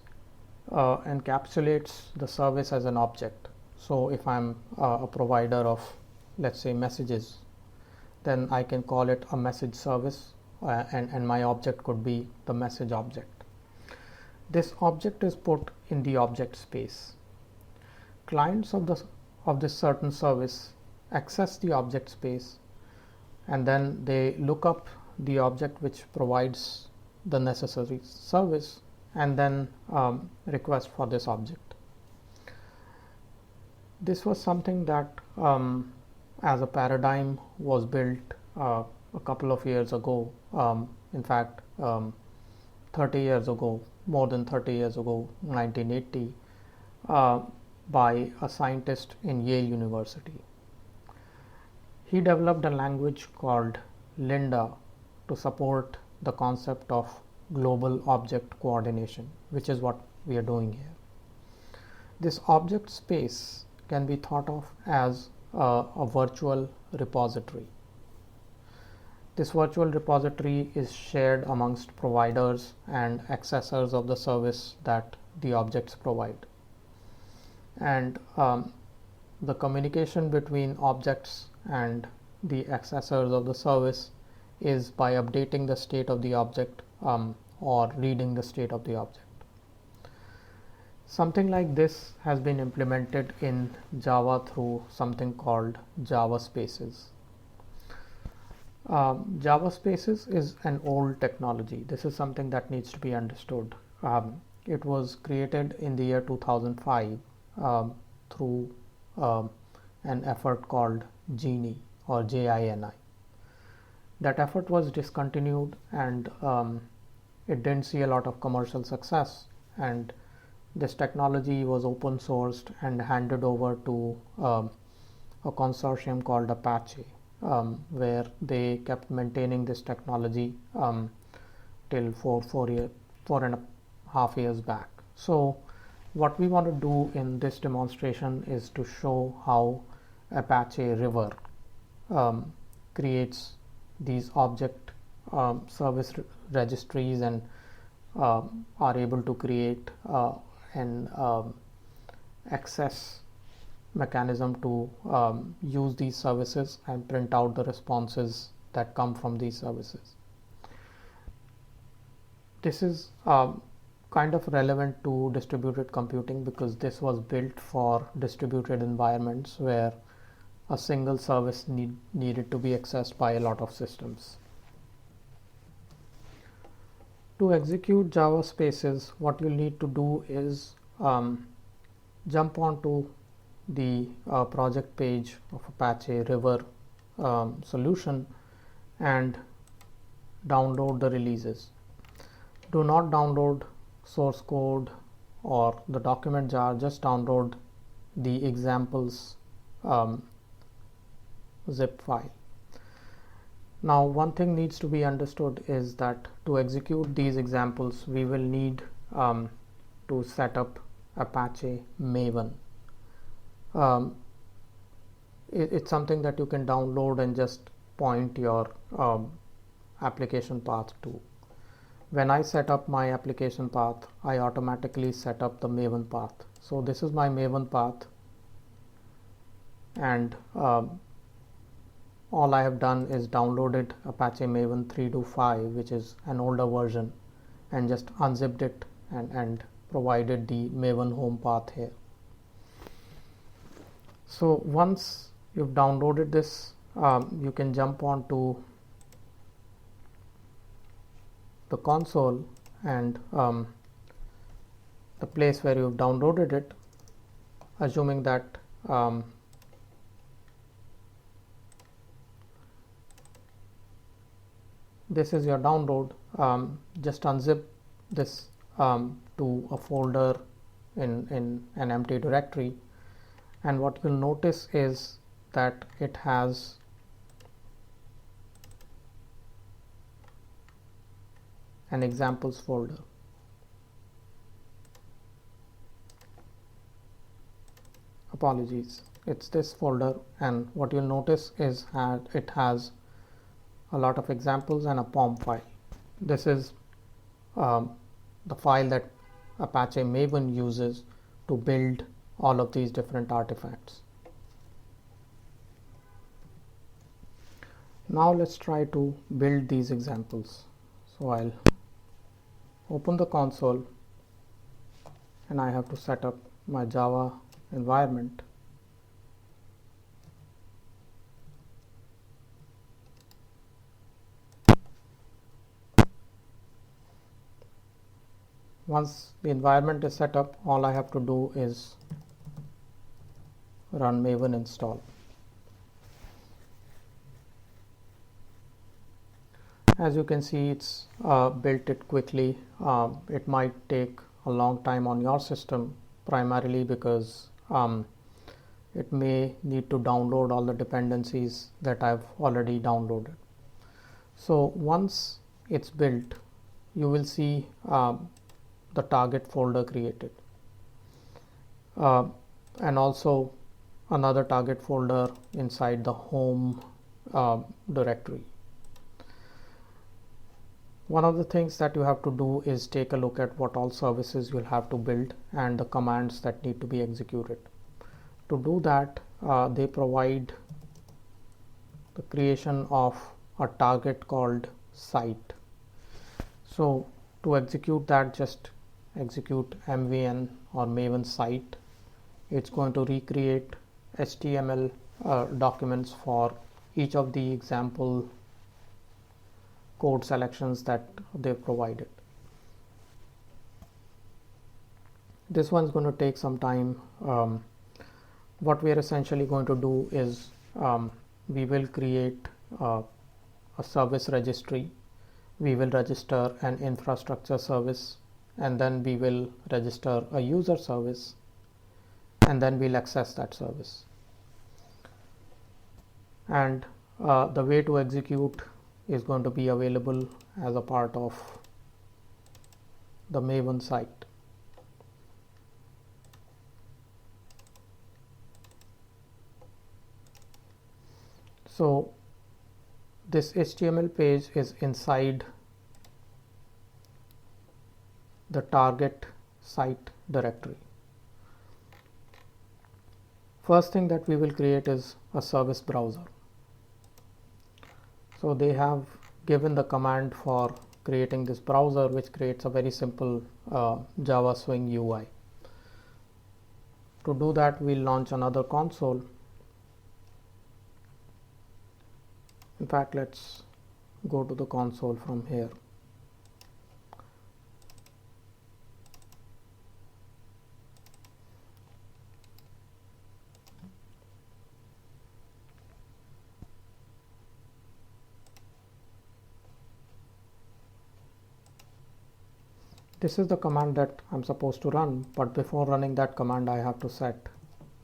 encapsulates the service as an object. So if I'm a provider of, let's say, messages, then I can call it a message service, and my object could be the message object. This object is put in the object space. Clients of this certain service access the object space, and then they look up the object which provides the necessary service and then request for this object. This was something that as a paradigm was built a couple of years ago, in fact 30 years ago, more than 30 years ago, 1980, by a scientist in Yale University. He developed a language called Linda to support the concept of global object coordination, which is what we are doing here. This object space can be thought of as a virtual repository. This virtual repository is shared amongst providers and accessors of the service that the objects provide. And the communication between objects and the accessors of the service is by updating the state of the object or reading the state of the object. Something like this has been implemented in Java through something called Java Spaces. Java Spaces is an old technology. This is something that needs to be understood. It was created in the year 2005 through an effort called Genie or JINI. That effort was discontinued, and it didn't see a lot of commercial success, and this technology was open sourced and handed over to a consortium called Apache, where they kept maintaining this technology till 4.5 years back. So what we want to do in this demonstration is to show how Apache River creates these object service registries and are able to create an access mechanism to use these services and print out the responses that come from these services. This is kind of relevant to distributed computing because this was built for distributed environments where a single service needed to be accessed by a lot of systems. To execute Java Spaces, what you'll need to do is jump onto the project page of Apache River solution and download the releases. Do not download source code or the document jar, just download the examples zip file. Now one thing needs to be understood is that to execute these examples we will need to set up Apache Maven. It's something that you can download and just point your application path to. When I set up my application path, I automatically set up the Maven path. So this is my Maven path, and all I have done is downloaded Apache Maven 3.5, which is an older version, and just unzipped it and provided the Maven home path here. So once you've downloaded this, you can jump on to the console and the place where you've downloaded it, assuming that this is your download, just unzip this to a folder in an empty directory, and what you'll notice is that it has an examples folder. Apologies, it's this folder, and what you'll notice is that it has a lot of examples and a POM file. This is the file that Apache Maven uses to build all of these different artifacts. Now let's try to build these examples. So I'll open the console and I have to set up my Java environment. Once the environment is set up, all I have to do is run Maven install. As you can see, it's built it quickly. It might take a long time on your system, primarily because it may need to download all the dependencies that I've already downloaded. So once it's built, you will see the target folder created, and also another target folder inside the home directory. One of the things that you have to do is take a look at what all services you'll have to build and the commands that need to be executed. To do that, they provide the creation of a target called site. So to execute that, just execute mvn or maven site. It's going to recreate HTML documents for each of the example code selections that they've provided. This one's going to take some time. What we are essentially going to do is we will create a service registry. We will register an infrastructure service, and then we will register a user service, and then we'll access that service. And the way to execute is going to be available as a part of the Maven site. So this HTML page is inside the target site directory. First thing that we will create is a service browser. So they have given the command for creating this browser, which creates a very simple Java Swing UI. To do that, we'll launch another console. In fact, let's go to the console from here. This is the command that I'm supposed to run, but before running that command, I have to set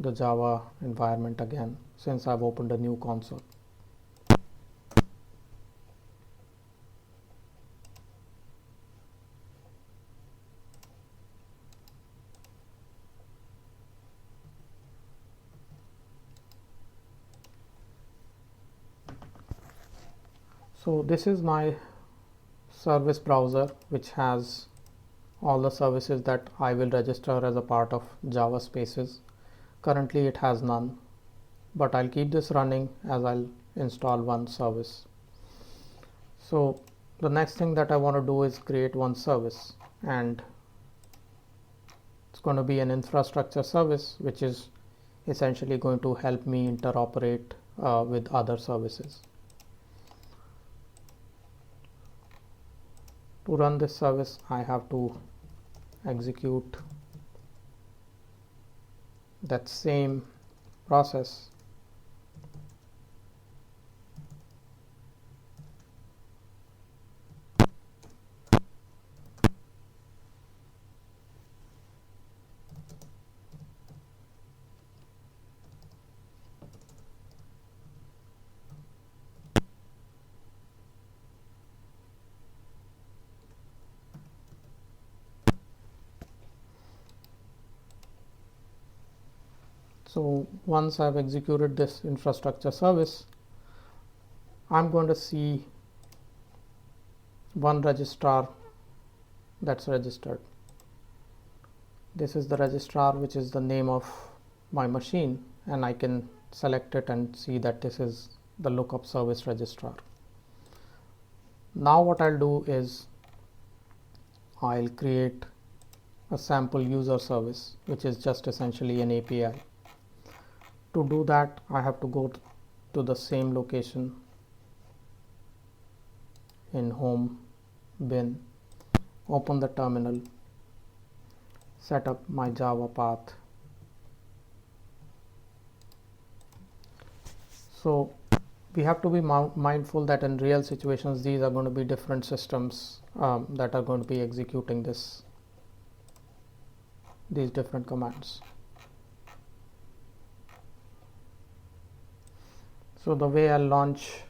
the Java environment again, since I've opened a new console. So this is my service browser, which has all the services that I will register as a part of Java Spaces. Currently it has none, but I'll keep this running as I'll install one service. So the next thing that I want to do is create one service, and it's going to be an infrastructure service, which is essentially going to help me interoperate with other services. To run this service, I have to execute that same process So once I've executed this infrastructure service, I'm going to see one registrar that's registered. This is the registrar, which is the name of my machine, and I can select it and see that this is the lookup service registrar. Now what I'll do is I'll create a sample user service, which is just essentially an API. To do that, I have to go to the same location in home bin, open the terminal, set up my Java path. So we have to be mindful that in real situations these are going to be different systems that are going to be executing these different commands. So the way I'll launch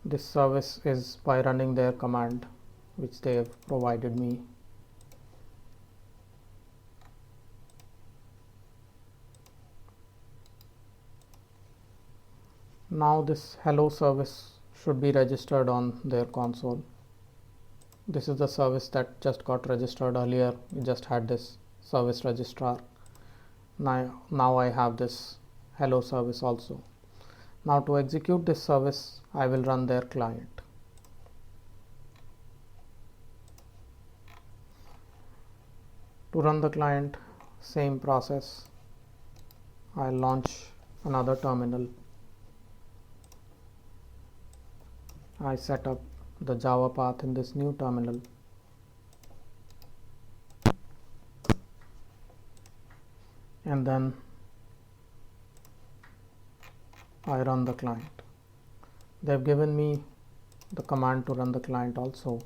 this service is by running their command, which they have provided me. Now this hello service should be registered on their console. This is the service that just got registered earlier. We just had this service registrar. Now I have this hello service also. Now to execute this service, I will run their client. To run the client, same process. I'll launch another terminal. I set up the Java path in this new terminal. And then I run the client. They've given me the command to run the client also.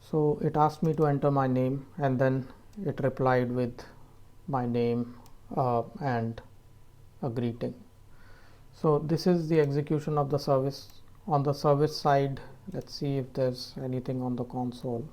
So it asked me to enter my name, and then it replied with my name and a greeting. So this is the execution of the service. On the service side, let's see if there's anything on the console.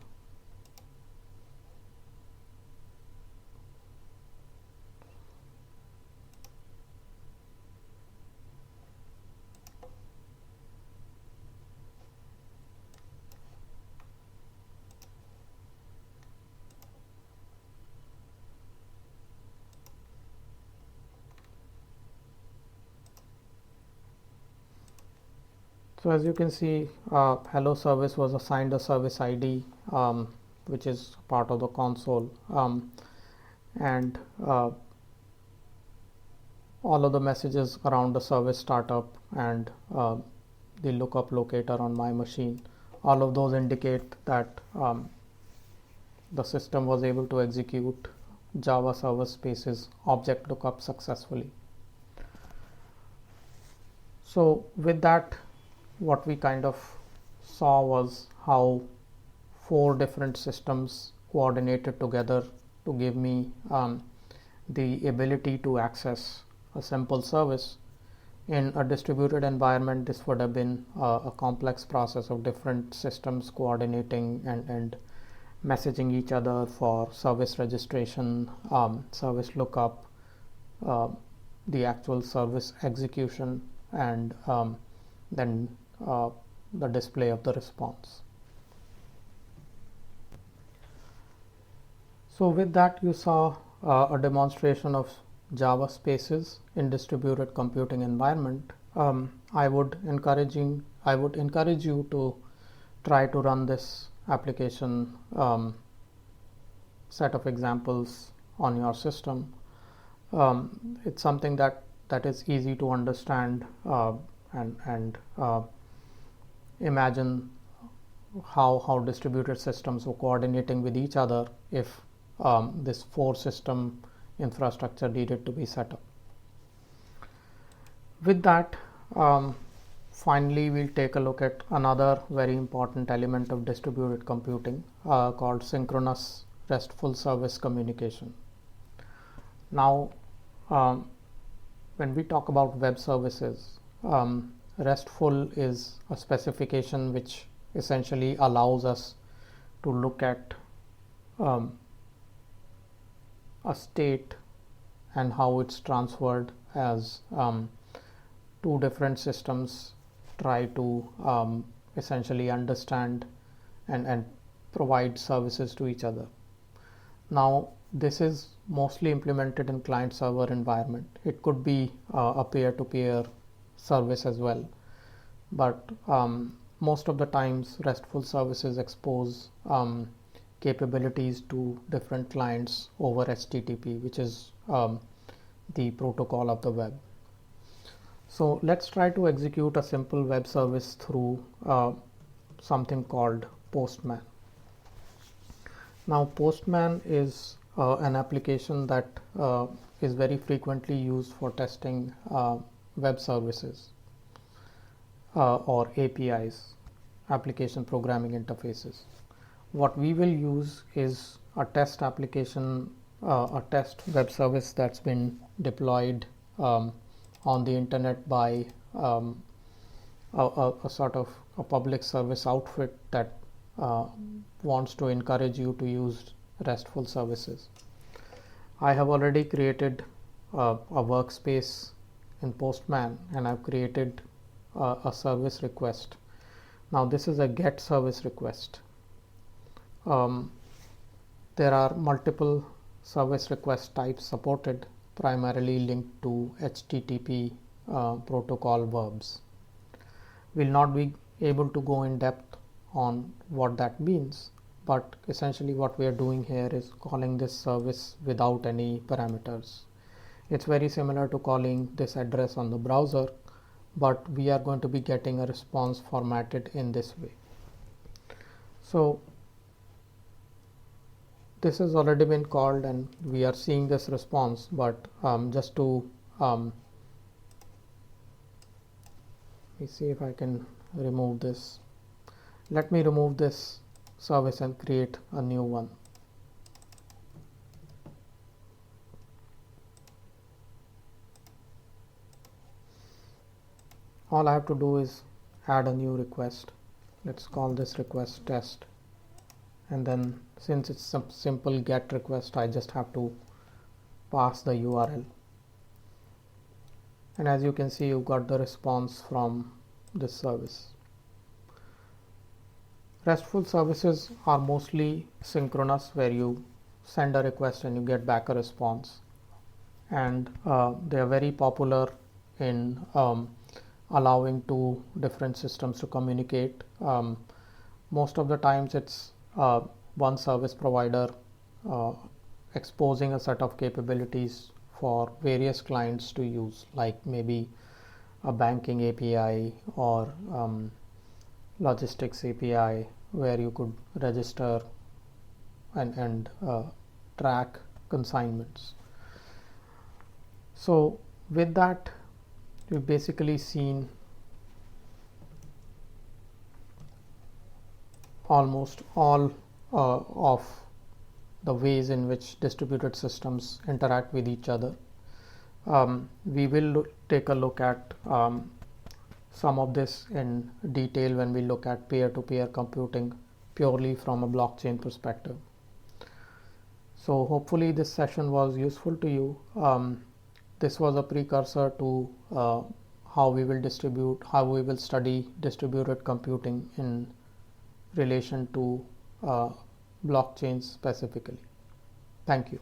So as you can see, hello service was assigned a service ID, which is part of the console, and all of the messages around the service startup and the lookup locator on my machine, all of those indicate that the system was able to execute Java server spaces object lookup successfully. So with that, what we kind of saw was how 4 different systems coordinated together to give me the ability to access a simple service. In a distributed environment, this would have been a complex process of different systems coordinating and messaging each other for service registration, service lookup, the actual service execution, and then the display of the response. So with that, you saw a demonstration of Java spaces in distributed computing environment. I would encourage you to try to run this application set of examples on your system. It's something that is easy to understand and imagine how distributed systems were coordinating with each other if this 4-system infrastructure needed to be set up. With that, finally we'll take a look at another very important element of distributed computing called synchronous RESTful service communication. Now, when we talk about web services, RESTful is a specification which essentially allows us to look at a state and how it's transferred as two different systems try to essentially understand and provide services to each other. Now, this is mostly implemented in client-server environment. It could be a peer-to-peer service as well, but most of the times RESTful services expose capabilities to different clients over HTTP, which is the protocol of the web. So let's try to execute a simple web service through something called Postman. Now, Postman is an application that is very frequently used for testing web services or APIs, application programming interfaces. What we will use is a test application, a test web service that's been deployed on the internet by a sort of a public service outfit that wants to encourage you to use RESTful services. I have already created a workspace in Postman, and I've created a service request. Now, this is a GET service request. There are multiple service request types supported, primarily linked to HTTP protocol verbs. We'll not be able to go in depth on what that means, but essentially what we are doing here is calling this service without any parameters. It's very similar to calling this address on the browser, but we are going to be getting a response formatted in this way. So this has already been called and we are seeing this response, but just to let me see if I can remove this. Let me remove this service and create a new one. All I have to do is add a new request. Let's call this request test, and then since it's some simple GET request, I just have to pass the URL, and as you can see, you got the response from this service. RESTful services are mostly synchronous, where you send a request and you get back a response, and they are very popular in allowing two different systems to communicate. Most of the times it's one service provider exposing a set of capabilities for various clients to use, like maybe a banking API or logistics API, where you could register and track consignments. So with that, we've basically seen almost all of the ways in which distributed systems interact with each other. We will take a look at some of this in detail when we look at peer-to-peer computing purely from a blockchain perspective. So hopefully this session was useful to you. This was a precursor to how we will study distributed computing in relation to blockchains specifically. Thank you.